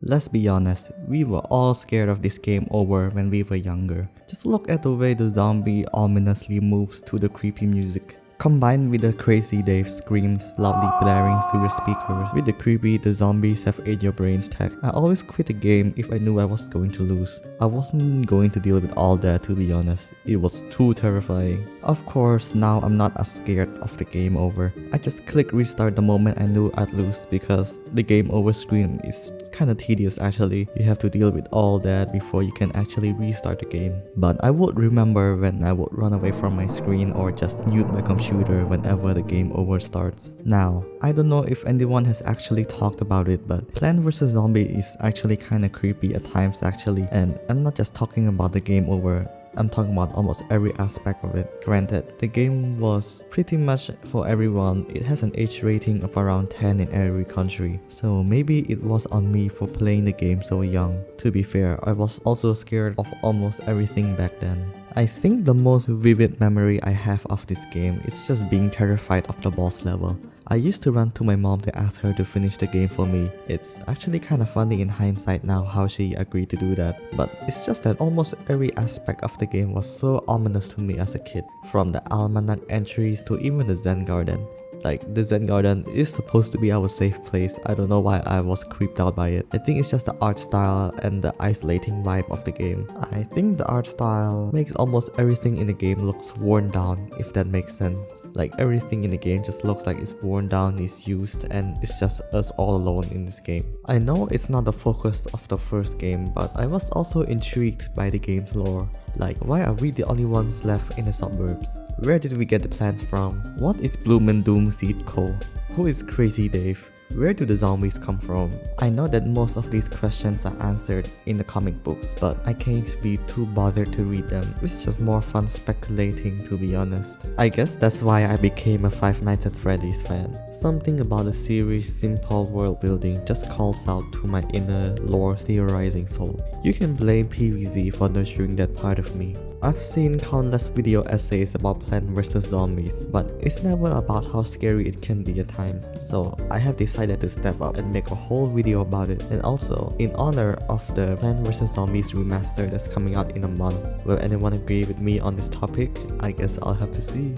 Let's be honest, we were all scared of this game over when we were younger. Just look at the way the zombie ominously moves to the creepy music. Combined with the crazy Dave scream loudly blaring through the speakers, with the creepy "the zombies have ate your brains" tag, I always quit the game if I knew I was going to lose. I wasn't going to deal with all that, to be honest. It was too terrifying. Of course, now I'm not as scared of the game over. I just click restart the moment I knew I'd lose because the game over screen is kinda tedious actually. You have to deal with all that before you can actually restart the game. But I would remember when I would run away from my screen or just mute my computer whenever the game over starts. Now, I don't know if anyone has actually talked about it, but Plant vs Zombie is actually kinda creepy at times actually, and I'm not just talking about the game over. I'm talking about almost every aspect of it. Granted, the game was pretty much for everyone. It has an age rating of around 10 in every country, so maybe it was on me for playing the game so young. To be fair, I was also scared of almost everything back then. I think the most vivid memory I have of this game is just being terrified of the boss level. I used to run to my mom to ask her to finish the game for me. It's actually kinda funny in hindsight now how she agreed to do that. But it's just that almost every aspect of the game was so ominous to me as a kid. From the almanac entries to even the Zen garden. Like, the Zen garden is supposed to be our safe place. I don't know why I was creeped out by it. I think it's just the art style and the isolating vibe of the game. I think the art style makes almost everything in the game looks worn down, if that makes sense. Like, everything in the game just looks like it's worn down, it's used, and it's just us all alone in this game. I know it's not the focus of the first game, but I was also intrigued by the game's lore. Like, why are we the only ones left in the suburbs? Where did we get the plants from? What is Bloom and Doom Seed Co? Who is Crazy Dave? Where do the zombies come from? I know that most of these questions are answered in the comic books, but I can't be too bothered to read them. It's just more fun speculating, to be honest. I guess that's why I became a Five Nights at Freddy's fan. Something about the series' simple world building just calls out to my inner lore theorizing soul. You can blame PVZ for nurturing that part of me. I've seen countless video essays about Plant vs Zombies, but it's never about how scary it can be at times, so I have decided to step up and make a whole video about it. And also, in honor of the Plant vs Zombies remaster that's coming out in a month, will anyone agree with me on this topic? I guess I'll have to see.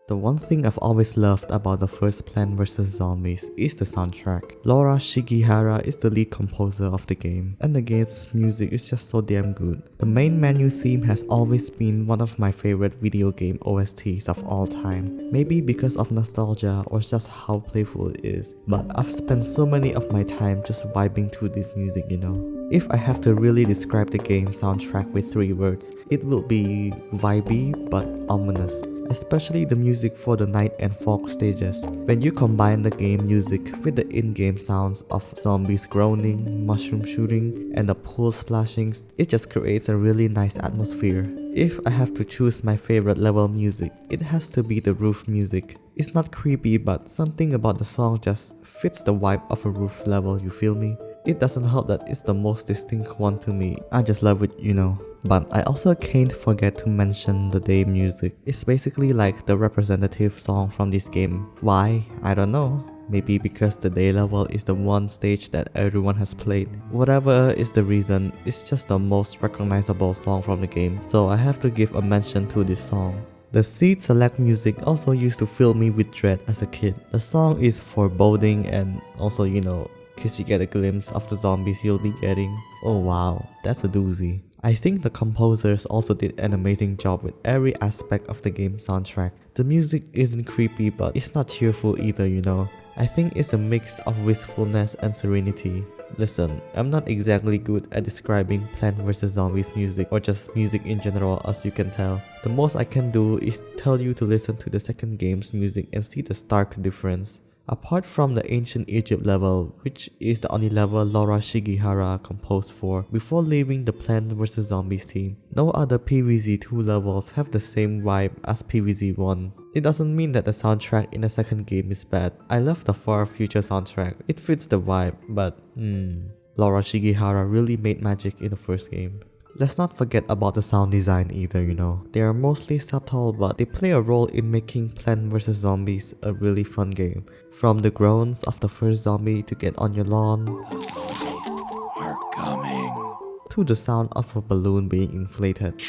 The one thing I've always loved about the first Plant vs Zombies is the soundtrack. Laura Shigihara is the lead composer of the game, and the game's music is just so damn good. The main menu theme has always been one of my favorite video game OSTs of all time. Maybe because of nostalgia or just how playful it is, but I've spent so many of my time just vibing to this music, you know. If I have to really describe the game's soundtrack with 3 words, it will be vibey but ominous. Especially the music for the night and fog stages. When you combine the game music with the in-game sounds of zombies groaning, mushroom shooting, and the pool splashings, it just creates a really nice atmosphere. If I have to choose my favorite level music, it has to be the roof music. It's not creepy, but something about the song just fits the vibe of a roof level, you feel me? It doesn't help that it's the most distinct one to me. I just love it, you know. But I also can't forget to mention the day music. It's basically like the representative song from this game. Why? I don't know. Maybe because the day level is the one stage that everyone has played. Whatever is the reason, it's just the most recognizable song from the game, so I have to give a mention to this song. The seed select music also used to fill me with dread as a kid. The song is foreboding and also, you know, cause you get a glimpse of the zombies you'll be getting. Oh wow, that's a doozy. I think the composers also did an amazing job with every aspect of the game's soundtrack. The music isn't creepy, but it's not cheerful either, you know. I think it's a mix of wistfulness and serenity. Listen, I'm not exactly good at describing Plant vs Zombies music or just music in general, as you can tell. The most I can do is tell you to listen to the second game's music and see the stark difference. Apart from the Ancient Egypt level, which is the only level Laura Shigihara composed for before leaving the Plant vs Zombies team, no other PvZ2 levels have the same vibe as PvZ1. It doesn't mean that the soundtrack in the second game is bad. I love the Far Future soundtrack, it fits the vibe, but Laura Shigihara really made magic in the first game. Let's not forget about the sound design either, you know. They are mostly subtle, but they play a role in making Plant vs Zombies a really fun game. From the groans of the first zombie to get on your lawn, coming. To the sound of a balloon being inflated.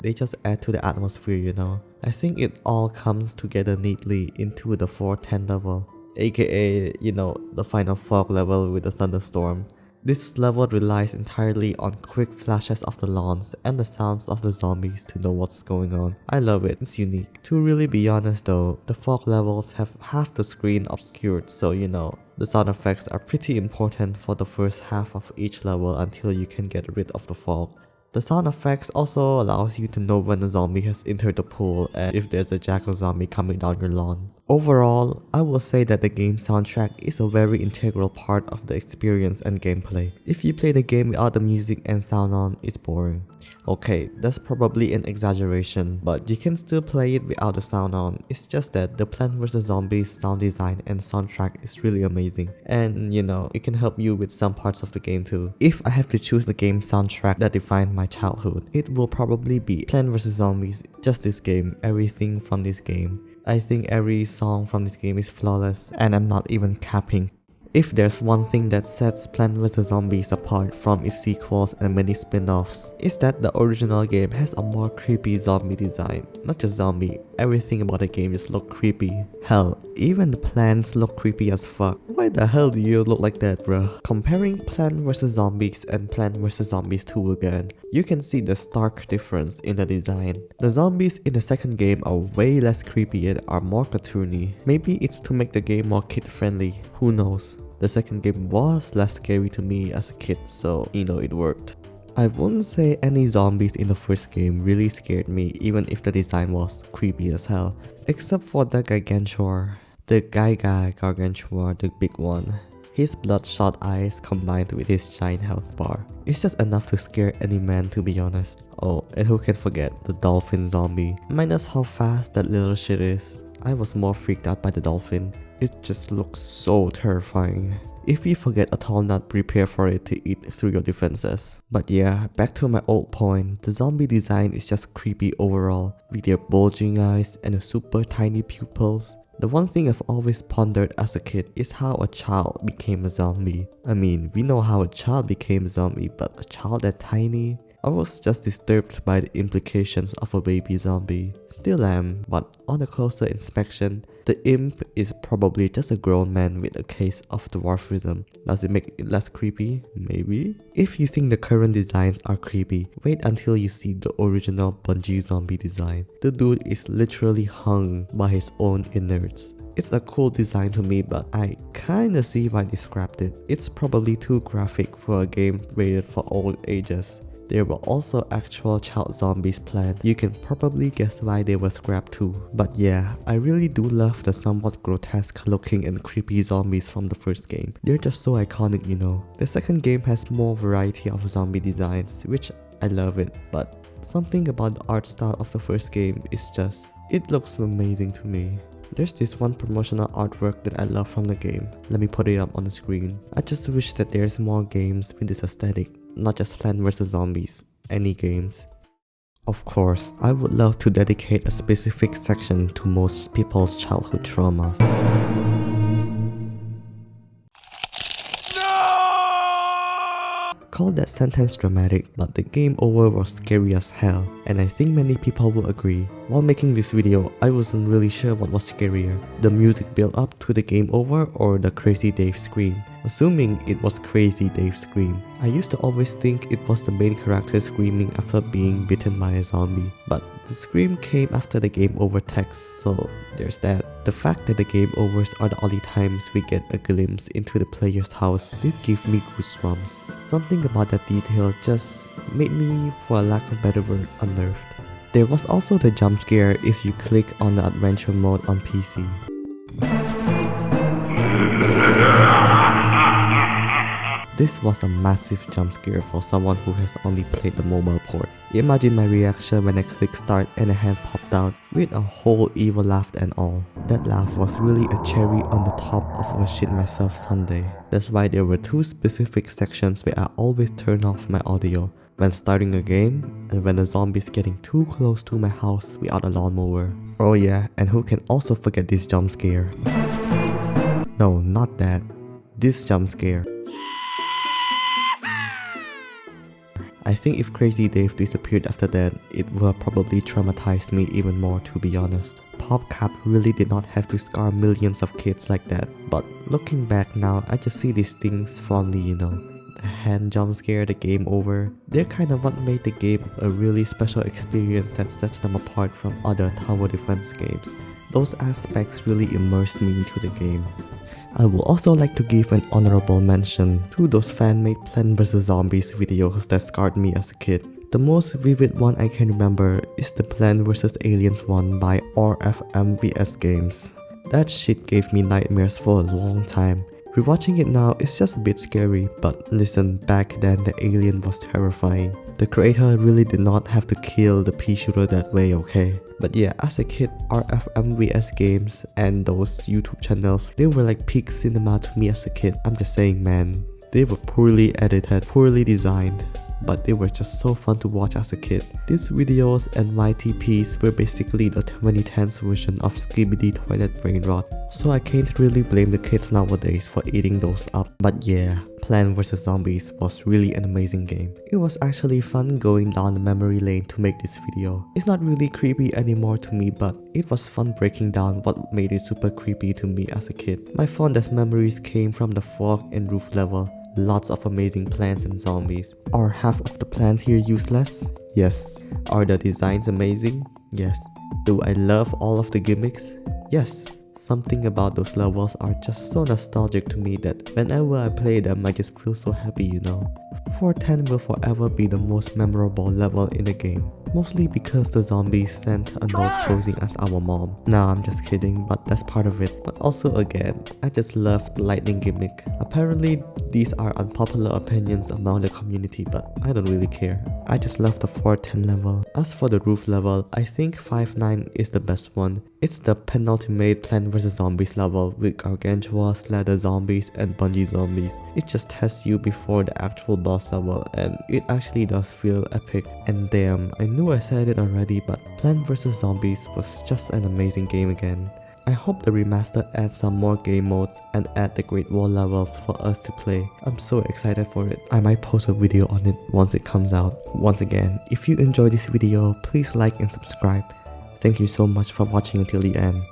They just add to the atmosphere, you know. I think it all comes together neatly into the 410 level, aka, you know, the final fog level with the thunderstorm. This level relies entirely on quick flashes of the lawns and the sounds of the zombies to know what's going on. I love it, it's unique. To really be honest though, the fog levels have half the screen obscured, so you know, the sound effects are pretty important for the first half of each level until you can get rid of the fog. The sound effects also allows you to know when a zombie has entered the pool and if there's a jackal zombie coming down your lawn. Overall, I will say that the game's soundtrack is a very integral part of the experience and gameplay. If you play the game without the music and sound on, it's boring. Okay, that's probably an exaggeration, but you can still play it without the sound on. It's just that the Plants vs Zombies sound design and soundtrack is really amazing. And you know, it can help you with some parts of the game too. If I have to choose the game soundtrack that defined my childhood, it will probably be Plants vs Zombies, just this game, everything from this game. I think every song from this game is flawless, and I'm not even capping. If there's one thing that sets Plants vs Zombies apart from its sequels and many spin-offs, it's that the original game has a more creepy zombie design. Not just zombie, everything about the game just look creepy. Hell, even the plants look creepy as fuck. Why the hell do you look like that, bruh? Comparing Plants vs Zombies and Plants vs Zombies 2 again, you can see the stark difference in the design. The zombies in the second game are way less creepy and are more cartoony. Maybe it's to make the game more kid-friendly, who knows? The second game was less scary to me as a kid, so you know it worked. I wouldn't say any zombies in the first game really scared me even if the design was creepy as hell, except for the Gargantuar. The Gargantuar, the big one. His bloodshot eyes combined with his giant health bar. It's just enough to scare any man, to be honest. Oh, and who can forget the dolphin zombie? Minus how fast that little shit is. I was more freaked out by the dolphin. It just looks so terrifying. If you forget a tall nut, prepare for it to eat through your defenses. But yeah, back to my old point, the zombie design is just creepy overall, with their bulging eyes and the super tiny pupils. The one thing I've always pondered as a kid is how a child became a zombie. I mean, we know how a child became a zombie, but a child that tiny? I was just disturbed by the implications of a baby zombie. Still am, but on a closer inspection, the imp is probably just a grown man with a case of dwarfism. Does it make it less creepy? Maybe? If you think the current designs are creepy, wait until you see the original Bungie zombie design. The dude is literally hung by his own innards. It's a cool design to me, but I kinda see why they scrapped it. It's probably too graphic for a game rated for all ages. There were also actual child zombies planned. You can probably guess why they were scrapped too. But yeah, I really do love the somewhat grotesque looking and creepy zombies from the first game. They're just so iconic, you know. The second game has more variety of zombie designs, which I love it, but something about the art style of the first game is just, it looks amazing to me. There's this one promotional artwork that I love from the game. Let me put it up on the screen. I just wish that there's more games with this aesthetic, not just Plants vs Zombies, any games. Of course, I would love to dedicate a specific section to most people's childhood traumas. Call that sentence dramatic, but the game over was scary as hell, and I think many people will agree. While making this video, I wasn't really sure what was scarier, the music build up to the game over or the Crazy Dave scream. Assuming it was Crazy Dave's scream. I used to always think it was the main character screaming after being bitten by a zombie, but the scream came after the game over text, so there's that. The fact that the game overs are the only times we get a glimpse into the player's house did give me goosebumps. Something about that detail just made me, for a lack of a better word, unnerved. There was also the jump scare if you click on the adventure mode on PC. This was a massive jump scare for someone who has only played the mobile port. Imagine my reaction when I clicked start and a hand popped out with a whole evil laugh and all. That laugh was really a cherry on the top of a shit myself Sunday. That's why there were two specific sections where I always turn off my audio. When starting a game, and when the zombie's getting too close to my house without a lawnmower. Oh yeah, and who can also forget this jump scare? No, not that. This jump scare. I think if Crazy Dave disappeared after that, it would probably traumatize me even more, to be honest. PopCap really did not have to scar millions of kids like that, but looking back now, I just see these things fondly, you know. The hand jump scare, the game over, they're kind of what made the game a really special experience that sets them apart from other tower defense games. Those aspects really immersed me into the game. I would also like to give an honorable mention to those fan-made Plants vs Zombies videos that scarred me as a kid. The most vivid one I can remember is the Plants vs Aliens one by RFMVS Games. That shit gave me nightmares for a long time. Rewatching it now is just a bit scary, but listen, back then the alien was terrifying. The creator really did not have to kill the pea shooter that way, okay? But yeah, as a kid, RFMVS Games and those YouTube channels, they were like peak cinema to me as a kid. I'm just saying, man. They were poorly edited, poorly designed, but they were just so fun to watch as a kid. These videos and YTPs were basically the 2010s version of Skibidi Toilet Brain Rot, so I can't really blame the kids nowadays for eating those up. But yeah, Plants vs Zombies was really an amazing game. It was actually fun going down the memory lane to make this video. It's not really creepy anymore to me, but it was fun breaking down what made it super creepy to me as a kid. My fondest memories came from the fog and roof level. Lots of amazing plants and zombies. Are half of the plants here useless? Yes. Are the designs amazing? Yes. Do I love all of the gimmicks? Yes. Something about those levels are just so nostalgic to me that whenever I play them I just feel so happy, you know. 410 will forever be the most memorable level in the game. Mostly because the zombies sent a note posing as our mom. Nah, I'm just kidding, but that's part of it. But also again, I just love the lightning gimmick. Apparently, these are unpopular opinions among the community, but I don't really care. I just love the 410 level. As for the roof level, I think 5-9 is the best one. It's the penultimate Plants vs Zombies level with gargantuas, ladder zombies, and bungee zombies. It just tests you before the actual boss level, and it actually does feel epic. And damn, I knew I said it already, but Plants vs Zombies was just an amazing game again. I hope the remaster adds some more game modes and add the Great Wall levels for us to play. I'm so excited for it. I might post a video on it once it comes out. Once again, if you enjoyed this video, please like and subscribe. Thank you so much for watching until the end.